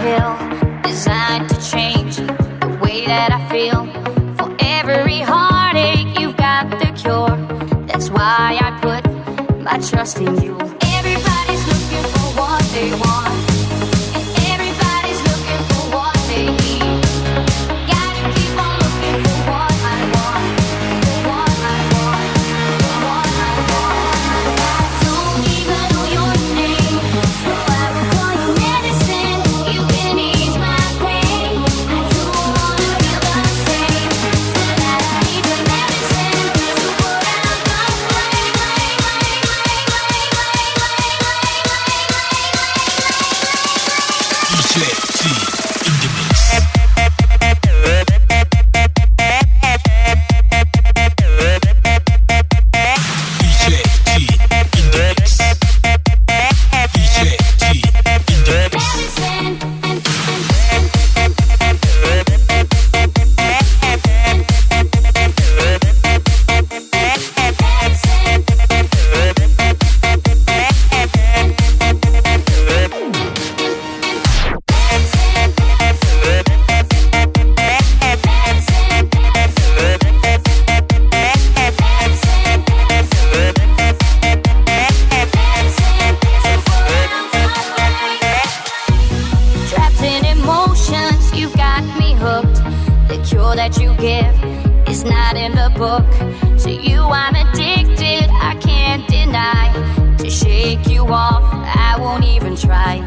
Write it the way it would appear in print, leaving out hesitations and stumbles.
pill designed to change the way that I feel. For every heartache, you've got the cure. That's why I put my trust in you. Everybody's looking for what they want, and everybody's looking for what they need. Gotta keep on looking for what I want, what I want, what I want. I don't even know your name, so I will call you medicine. You can ease my pain. I don't wanna feel the same, so that I need your medicine to put out the flame. DJ Teen in the mix. DJ Teen in the mix. DJ Teen in the mix. Trapped in emotions, you've got me hooked. The cure that you give is not in the book. To you I'm addicted, I can't deny. To shake you off, I won't even try.